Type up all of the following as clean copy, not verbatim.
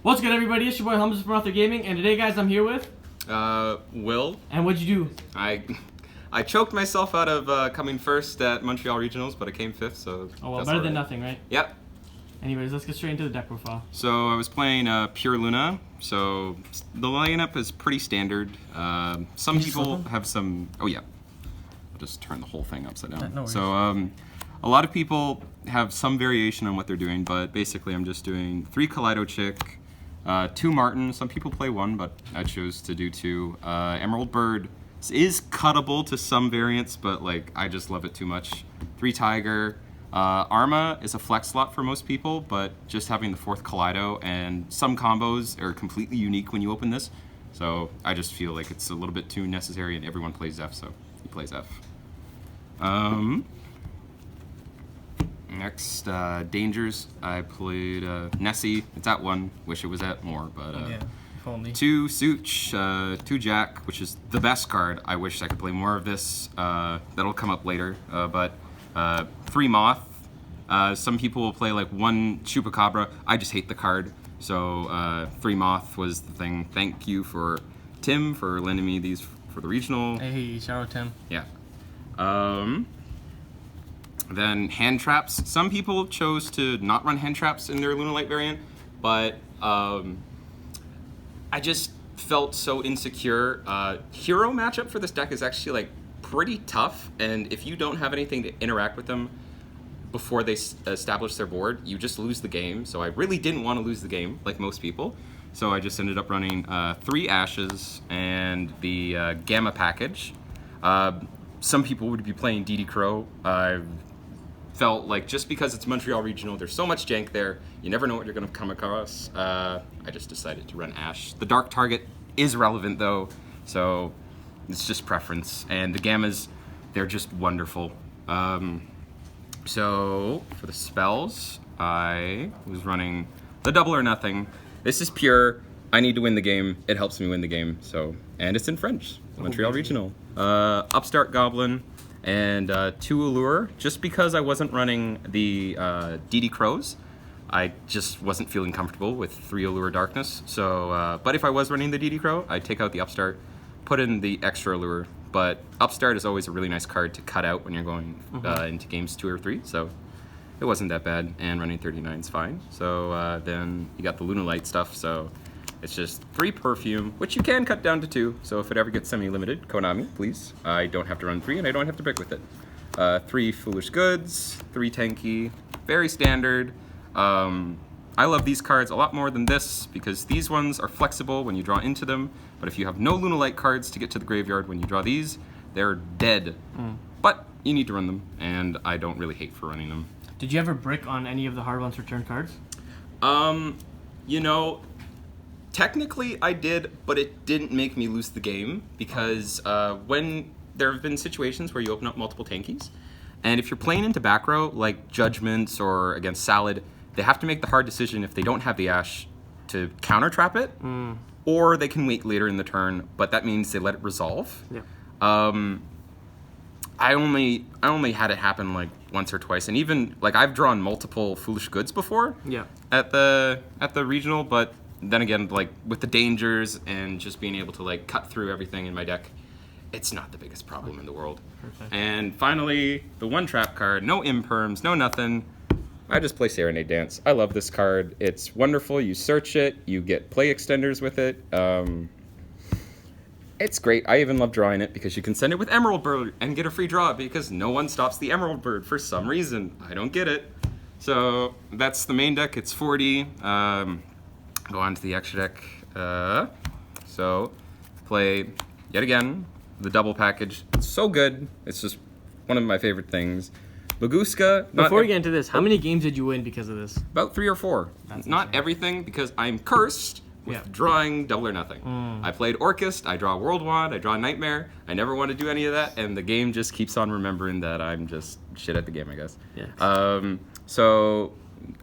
What's good, everybody? It's your boy Hummus from Ather Gaming, and today, guys, I'm here with Will. And what'd you do? I choked myself out of coming first at Montreal Regionals, but I came fifth, so Oh well, better than nothing, right? Yep. Anyways, let's get straight into the deck profile. So I was playing Pure Luna, so the lineup is pretty standard. Some people have some... Oh yeah. I'll just turn the whole thing upside down. No worries. So a lot of people have some variation on what they're doing, but basically I'm just doing 3 Kaleido Chick, 2 Martin. Some people play 1, but I chose to do 2. Emerald Bird is cuttable to some variants, but like I just love it too much. 3 Tiger. Arma is a flex slot for most people, but just having the 4th Kaleido and some combos are completely unique when you open this. So I just feel like it's a little bit too necessary, and everyone plays F, so he plays F. Next, Dangers. I played Nessie. It's at 1. Wish it was at more, but Yeah, if only. 2 Such, 2 Jack, which is the best card. I wish I could play more of this. That'll come up later. But 3 Moth. Some people will play like 1 Chupacabra. I just hate the card. So 3 Moth was the thing. Thank you for Tim for lending me these for the regional. Hey, shout out Tim. Yeah. Then hand traps. Some people chose to not run hand traps in their Lunalight variant, but I just felt so insecure. Hero matchup for this deck is actually like pretty tough, and if you don't have anything to interact with them before they establish their board, you just lose the game. So I really didn't want to lose the game, like most people. So I just ended up running 3 Ashes and the Gamma package. Some people would be playing DD Crow. I felt like just because it's Montreal Regional, there's so much jank there, you never know what you're going to come across. I just decided to run Ash. The Dark Target is relevant though, so it's just preference. And the Gammas, they're just wonderful. So for the spells, I was running the Double or Nothing. This is pure. I need to win the game. It helps me win the game. So, and it's in French. Montreal Regional. Upstart Goblin and 2 Allure. Just because I wasn't running the DD Crows, I just wasn't feeling comfortable with 3 Allure Darkness. So, but if I was running the DD Crow, I'd take out the Upstart, put in the extra Allure. But Upstart is always a really nice card to cut out when you're going into games 2 or 3. So it wasn't that bad, and running 39 is fine. So then you got the Lunalight stuff. So it's just 3 Perfume, which you can cut down to 2. So if it ever gets semi-limited, Konami, please. I don't have to run 3, and I don't have to pick with it. 3 Foolish Goods, 3 Tanky, very standard. I love these cards a lot more than this because these ones are flexible when you draw into them, but if you have no Lunalight cards to get to the graveyard when you draw these, they're dead. But you need to run them, and I don't really hate for running them. Did you ever brick on any of the hard ones return cards? You know, technically I did, but it didn't make me lose the game because when there have been situations where you open up multiple tankies, and if you're playing into back row, like Judgments or against Salad, they have to make the hard decision if they don't have the Ash to counter trap it, or they can wait later in the turn, but that means they let it resolve. Yeah. I only had it happen like once or twice, and even like I've drawn multiple Foolish Goods before. Yeah. At the regional, but then again, like with the Dangers and just being able to like cut through everything in my deck, it's not the biggest problem in the world. Perfect. And finally, the 1 trap card, no imperms, no nothing. I just play Serenade Dance. I love this card. It's wonderful. You search it, you get play extenders with it. It's great. I even love drawing it because you can send it with Emerald Bird and get a free draw because no one stops the Emerald Bird for some reason. I don't get it. So that's the main deck. It's 40. Go on to the extra deck. So play yet again the double package. It's so good. It's just one of my favorite things. Maguska. Before we get into this, how many games did you win because of this? About 3 or 4. That's not insane. everything because I'm cursed with drawing Double or Nothing. I played Orchist, I draw World Wand, I draw Nightmare. I never want to do any of that, and the game just keeps on remembering that I'm just shit at the game, I guess. Yeah. So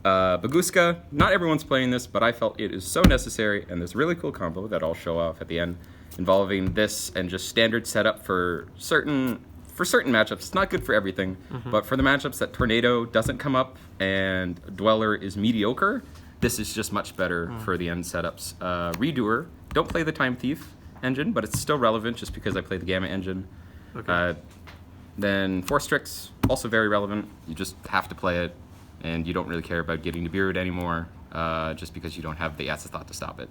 Baguska, not everyone's playing this, but I felt it is so necessary, and this really cool combo that I'll show off at the end, involving this and just standard setup for certain matchups. It's not good for everything, but for the matchups that Tornado doesn't come up and Dweller is mediocre, This is just much better for the end setups. Redoer, don't play the Time Thief engine, but it's still relevant just because I play the Gamma engine. Okay. Then Force Strix, also very relevant. You just have to play it, and you don't really care about getting to Beard anymore, just because you don't have the Thought to stop it.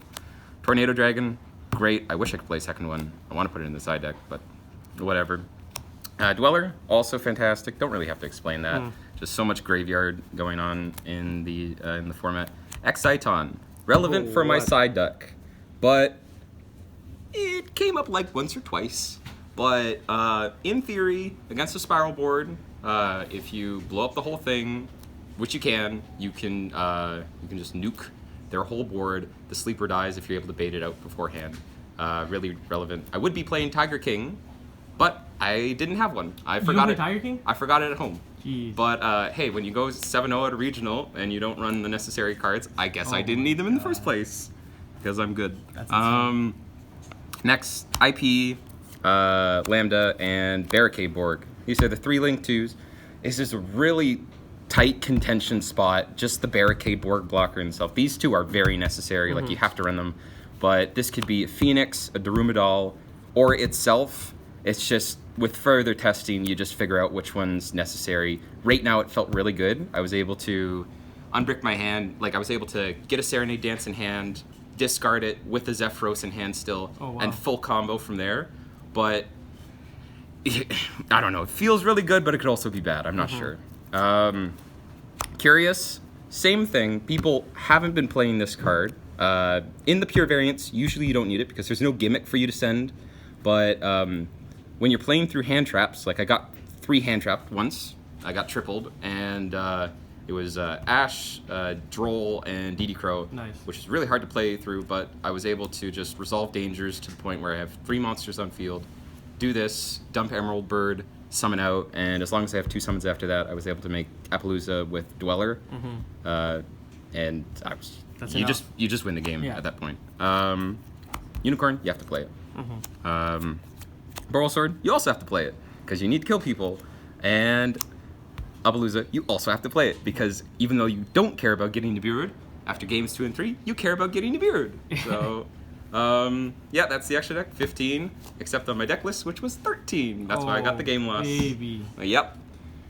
Tornado Dragon, great. I wish I could play a second one. I want to put it in the side deck, but whatever. Dweller, also fantastic. Don't really have to explain that. Just so much graveyard going on in the format. Exciton, relevant for my side deck, but it came up like once or twice. But in theory, against a spiral board, if you blow up the whole thing, which you can just nuke their whole board. The sleeper dies if you're able to bait it out beforehand. Really relevant. I would be playing Tiger King, but I didn't have one. I forgot it. Tiger King? I forgot it at home. Jeez. But hey, when you go 7-0 at a regional and you don't run the necessary cards, I guess I didn't need them in the first place because I'm good. That's insane. Next, IP, Lambda, and Barricade Borg. These are the 3 Link 2s. This is a really tight contention spot. Just the Barricade Borg blocker himself. These 2 are very necessary. Like, you have to run them. But this could be a Phoenix, a Darumidal, or itself. It's just, with further testing, you just figure out which one's necessary. Right now, it felt really good. I was able to unbrick my hand. Like, I was able to get a Serenade Dance in hand, discard it with a Zephyros in hand still, and full combo from there. But, I don't know. It feels really good, but it could also be bad. I'm not sure. Curious, same thing. People haven't been playing this card. In the pure variants, usually you don't need it because there's no gimmick for you to send. But when you're playing through hand traps, like I got 3 hand trapped once. I got tripled, and it was Ash, Droll, and DD Crow, which is really hard to play through, but I was able to just resolve dangers to the point where I have 3 monsters on field, do this, dump Emerald Bird, summon out, and as long as I have 2 summons after that, I was able to make Appaloosa with Dweller, and I was you just win the game at that point. Unicorn, you have to play it. Boral Sword, you also have to play it because you need to kill people, and Appaloosa, you also have to play it because even though you don't care about getting to Beard, after games 2 and 3, you care about getting to Beard. So. Yeah, that's the extra deck, 15, except on my deck list, which was 13. That's why I got the game loss. Baby. Yep.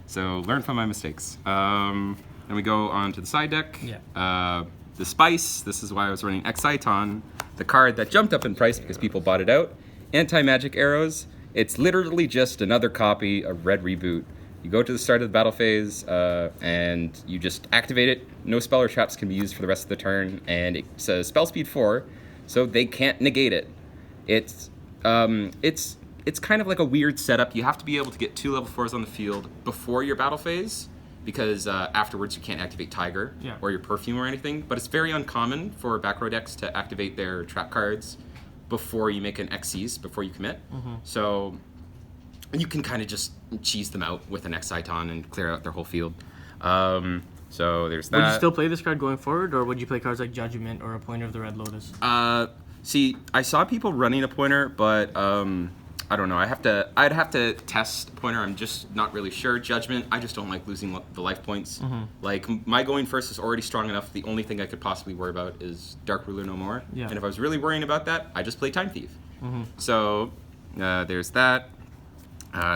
So learn from my mistakes. Then we go on to the side deck. The Spice, this is why I was running Exciton, the card that jumped up in price because people bought it out. Anti-magic arrows, it's literally just another copy of Red Reboot. You go to the start of the battle phase, and you just activate it. No spell or traps can be used for the rest of the turn, and it says spell speed 4. So they can't negate it. It's kind of like a weird setup. You have to be able to get 2 level 4s on the field before your battle phase, because afterwards you can't activate Tiger or your Perfume or anything. But it's very uncommon for back row decks to activate their trap cards before you make an Xyz, before you commit. So you can kind of just cheese them out with an Exciton and clear out their whole field. So there's that. Would you still play this card going forward, or would you play cards like Judgment or a Pointer of the Red Lotus? See, I saw people running a Pointer, but I don't know. I'd have to test Pointer. I'm just not really sure. Judgment, I just don't like losing the life points. Like, my going first is already strong enough. The only thing I could possibly worry about is Dark Ruler No More. And if I was really worrying about that, I just play Time Thief. So there's that.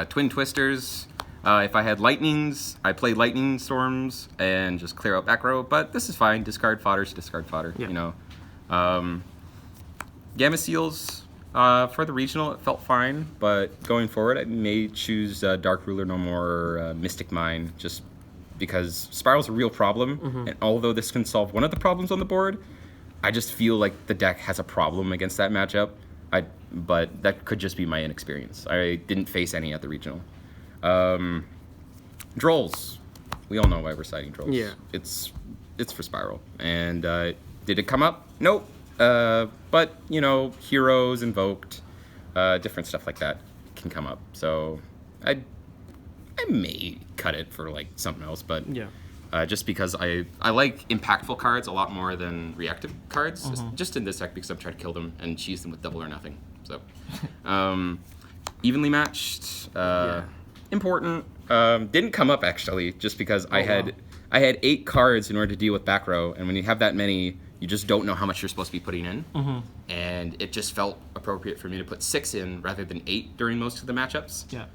Twin Twisters. If I had Lightnings, I play Lightning Storms and just clear out back row, but this is fine. Discard fodder's discard fodder, you know. Gamma Seals, for the regional, it felt fine, but going forward, I may choose Dark Ruler No More or Mystic Mine, just because Spiral's a real problem, and although this can solve one of the problems on the board, I just feel like the deck has a problem against that matchup, but that could just be my inexperience. I didn't face any at the regional. Drolls. We all know why we're citing Drolls. Yeah. It's for Spiral. And did it come up? Nope. But, you know, Heroes, Invoked, different stuff like that can come up. So I may cut it for, like, something else, but just because I like impactful cards a lot more than reactive cards, just in this deck because I'm trying to kill them and cheese them with double or nothing. So, evenly matched, important. Didn't come up, actually, just because I I had 8 cards in order to deal with back row, and when you have that many, you just don't know how much you're supposed to be putting in. And it just felt appropriate for me to put 6 in rather than 8 during most of the matchups. Yeah.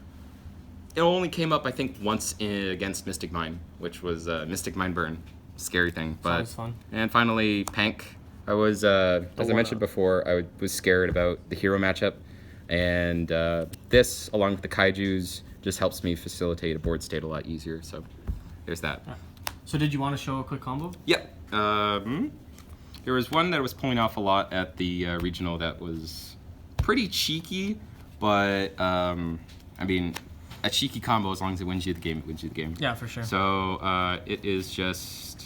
It only came up, I think, once against Mystic Mine, which was Mystic Mine Burn. Scary thing. But Always fun. And finally, Pank. I was, as I mentioned before, I was scared about the hero matchup. And this, along with the Kaijus, just helps me facilitate a board state a lot easier. So there's that. Right. So did you want to show a quick combo? Yep. There was one that I was pulling off a lot at the regional that was pretty cheeky, but I mean, a cheeky combo, as long as it wins you the game, it wins you the game. Yeah, for sure. So it is just...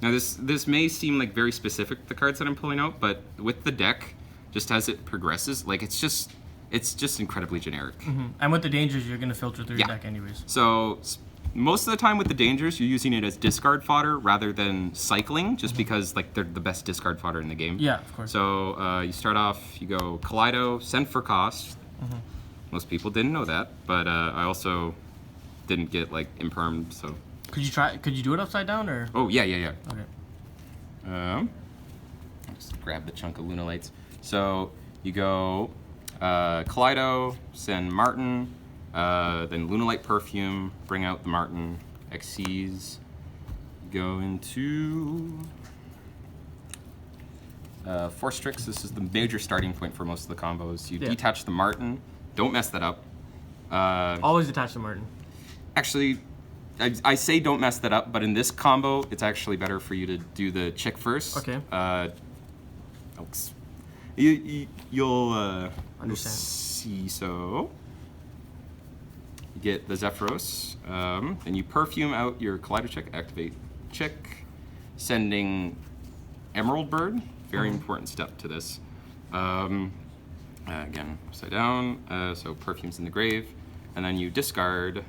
Now this may seem like very specific, the cards that I'm pulling out, but with the deck, just as it progresses, like it's just incredibly generic. And with the dangers, you're going to filter through your deck anyways. So most of the time with the dangers, you're using it as discard fodder rather than cycling, just because like they're the best discard fodder in the game. Yeah, of course. So you start off, you go Kaleido, send for cost. Most people didn't know that, but I also didn't get like impermed, so. Could you do it upside down or? Oh yeah. Okay. I'll just grab the chunk of Lunalights. So you go Kaleido, send Martin, then Lunalight Perfume, bring out the Martin, Xyz, go into Force Tricks. This is the major starting point for most of the combos. You detach the Martin, don't mess that up. Always attach the Martin. Actually, I say don't mess that up, but in this combo, it's actually better for you to do the chick first. Okay. You'll understand. See. So you get the Zephyros, and you perfume out your Kaleido check, activate check, sending Emerald Bird. Very important step to this. Again, upside down. So perfume's in the grave, and then you discard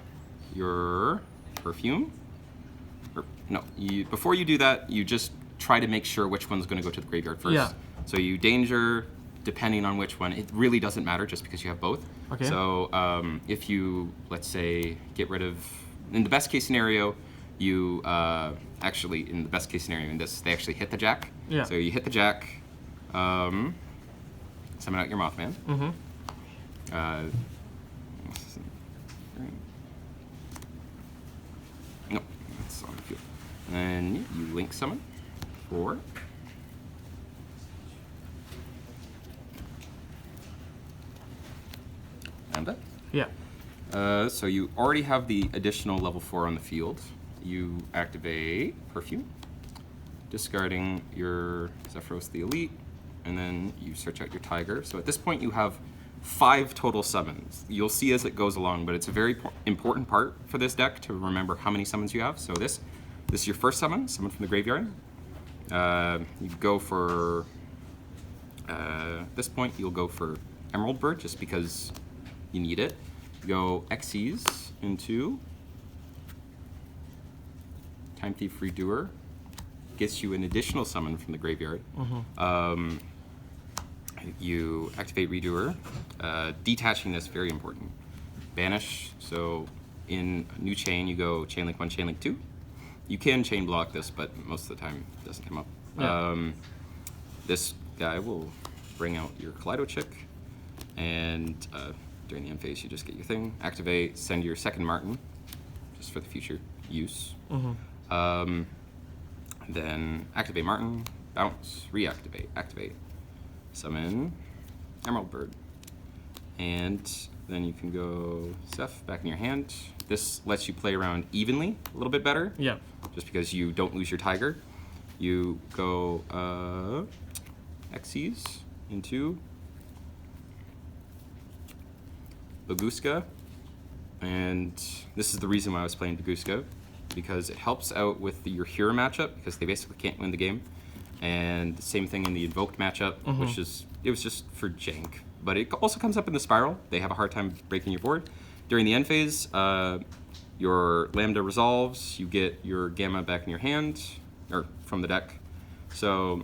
your perfume. Before you do that, you just try to make sure which one's going to go to the graveyard first. Yeah. So you danger, depending on which one. It really doesn't matter just because you have both. Okay. So if you, let's say, get rid of, in the best case scenario, you actually, in the best case scenario in this, they actually hit the jack. Yeah. So you hit the jack, summon out your Mothman. No, that's on the field. And you link summon 4. And that. Yeah. So you already have the additional level 4 on the field. You activate Perfume, discarding your Zephyros the Elite, and then you search out your Tiger. So at this point you have 5 total summons. You'll see as it goes along, but it's a very important part for this deck to remember how many summons you have. So this is your first summon from the graveyard. You go for, at this point you'll go for Emerald Bird just because you need it. You go Xyz into Time Thief Redoer. Gets you an additional summon from the graveyard. You activate Redoer. Detaching this, very important. Banish, so in New Chain you go Chain Link 1, Chain Link 2. You can chain block this, but most of the time it doesn't come up. Yeah. This guy will bring out your Kaleido chick, and during the end phase you just get your thing. Activate, send your second Martin, just for the future use. Then activate Martin, bounce, reactivate, activate. Summon Emerald Bird. And then you can go Zeph back in your hand. This lets you play around evenly a little bit better. Yeah. Just because you don't lose your Tiger. You go Xyz into Baguska. And this is the reason why I was playing Baguska, because it helps out with your hero matchup, because they basically can't win the game. And the same thing in the invoked matchup, which is, it was just for jank. But it also comes up in the spiral. They have a hard time breaking your board. During the end phase, your Lambda resolves, you get your Gamma back in your hand, or from the deck. So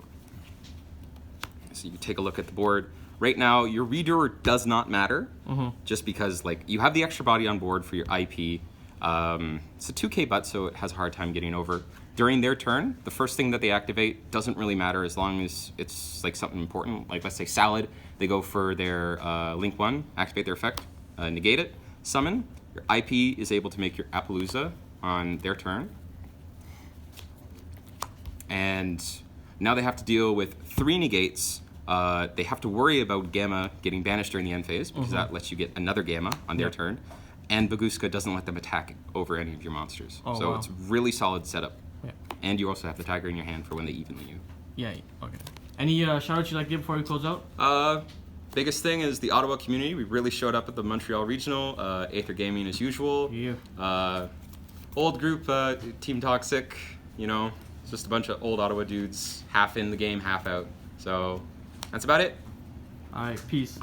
you take a look at the board. Right now, your Redoer does not matter, just because like you have the extra body on board for your IP. It's a 2k butt, so it has a hard time getting over. During their turn, the first thing that they activate doesn't really matter as long as it's like something important. Like let's say Salad, they go for their Link 1, activate their effect, negate it, summon. Your IP is able to make your Appaloosa on their turn. And now they have to deal with 3 negates. They have to worry about Gamma getting banished during the end phase, because that lets you get another Gamma on their turn. And Baguska doesn't let them attack over any of your monsters. So it's really solid setup. Yeah. And you also have the Tiger in your hand for when they evenly you. Yeah, okay. Any shout-outs you'd like to give before we close out? Biggest thing is the Ottawa community. We really showed up at the Montreal Regional. Ather Gaming as usual. Yeah. Old group, Team Toxic, you know. It's just a bunch of old Ottawa dudes, half in the game, half out. So that's about it. All right, peace.